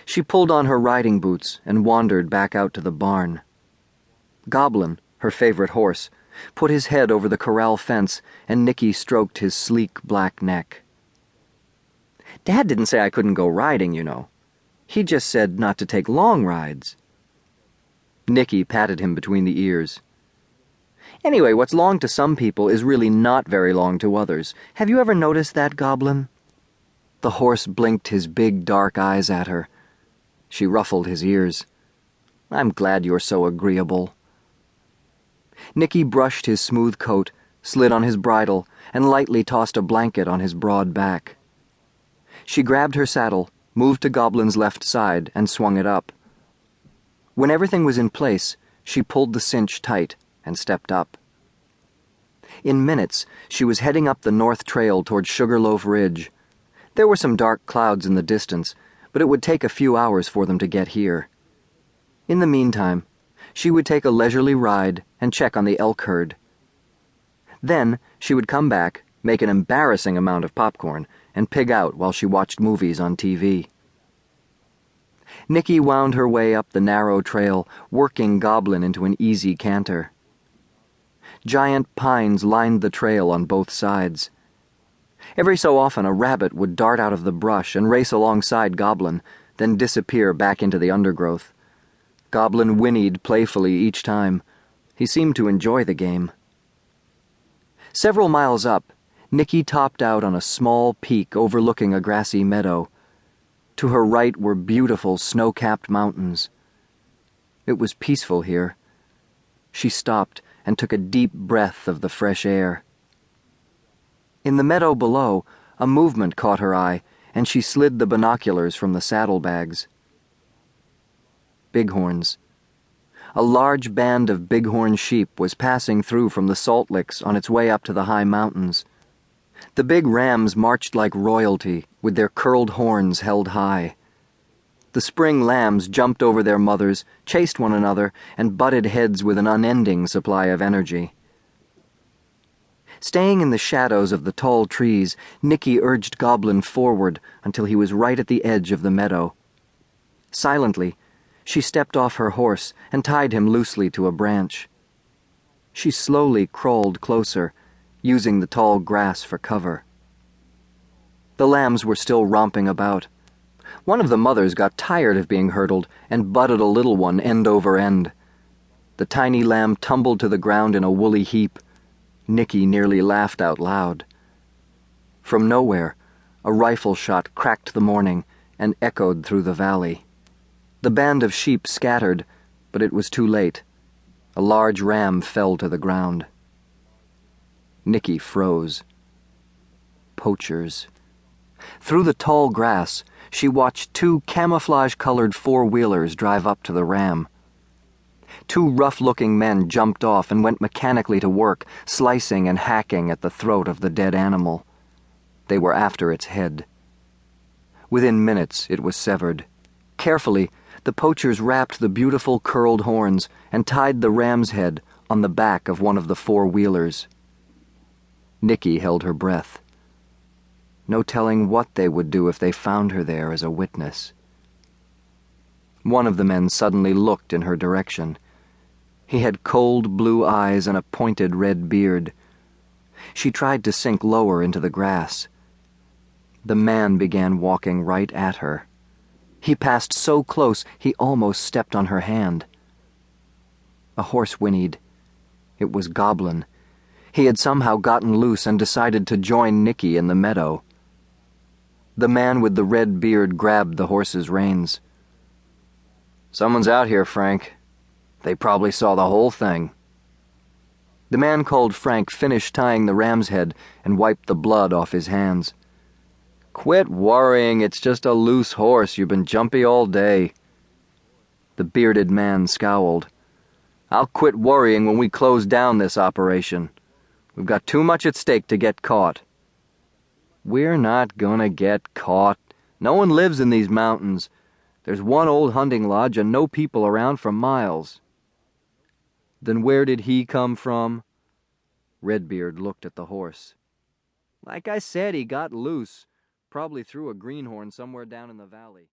She pulled on her riding boots and wandered back out to the barn. Goblin, her favorite horse, put his head over the corral fence, and Nikki stroked his sleek black neck. "Dad didn't say I couldn't go riding, you know. He just said not to take long rides." Nikki patted him between the ears. "Anyway, what's long to some people is really not very long to others. Have you ever noticed that, Goblin?" The horse blinked his big dark eyes at her. She ruffled his ears. "I'm glad you're so agreeable." Nikki brushed his smooth coat, slid on his bridle, and lightly tossed a blanket on his broad back. She grabbed her saddle, moved to Goblin's left side, and swung it up. When everything was in place, she pulled the cinch tight and stepped up. In minutes, she was heading up the north trail toward Sugarloaf Ridge. There were some dark clouds in the distance, but it would take a few hours for them to get here. In the meantime, she would take a leisurely ride and check on the elk herd. Then she would come back, make an embarrassing amount of popcorn, and pig out while she watched movies on TV. Nikki wound her way up the narrow trail, working Goblin into an easy canter. Giant pines lined the trail on both sides. Every so often a rabbit would dart out of the brush and race alongside Goblin, then disappear back into the undergrowth. Goblin whinnied playfully each time. He seemed to enjoy the game. Several miles up, Nikki topped out on a small peak overlooking a grassy meadow. To her right were beautiful snow-capped mountains. It was peaceful here. She stopped and took a deep breath of the fresh air. In the meadow below, a movement caught her eye, and she slid the binoculars from the saddlebags. Bighorns. A large band of bighorn sheep was passing through from the salt licks on its way up to the high mountains. The big rams marched like royalty, with their curled horns held high. The spring lambs jumped over their mothers, chased one another, and butted heads with an unending supply of energy. Staying in the shadows of the tall trees, Nikki urged Goblin forward until he was right at the edge of the meadow. Silently, she stepped off her horse and tied him loosely to a branch. She slowly crawled closer, using the tall grass for cover. The lambs were still romping about. One of the mothers got tired of being hurdled and butted a little one end over end. The tiny lamb tumbled to the ground in a woolly heap. Nikki nearly laughed out loud. From nowhere, a rifle shot cracked the morning and echoed through the valley. The band of sheep scattered, but it was too late. A large ram fell to the ground. Nikki froze. Poachers. Through the tall grass, she watched two camouflage-colored four-wheelers drive up to the ram. Two rough-looking men jumped off and went mechanically to work, slicing and hacking at the throat of the dead animal. They were after its head. Within minutes, it was severed. Carefully, the poachers wrapped the beautiful curled horns and tied the ram's head on the back of one of the four-wheelers. Nikki held her breath. No telling what they would do if they found her there as a witness. One of the men suddenly looked in her direction. He had cold blue eyes and a pointed red beard. She tried to sink lower into the grass. The man began walking right at her. He passed so close he almost stepped on her hand. A horse whinnied. It was Goblin. He had somehow gotten loose and decided to join Nikki in the meadow. The man with the red beard grabbed the horse's reins. "Someone's out here, Frank. They probably saw the whole thing." The man called Frank finished tying the ram's head and wiped the blood off his hands. "Quit worrying, it's just a loose horse. You've been jumpy all day." The bearded man scowled. "I'll quit worrying when we close down this operation. We've got too much at stake to get caught." "We're not gonna get caught. No one lives in these mountains. There's one old hunting lodge and no people around for miles." "Then where did he come from?" Redbeard looked at the horse. "Like I said, he got loose. Probably threw a greenhorn somewhere down in the valley."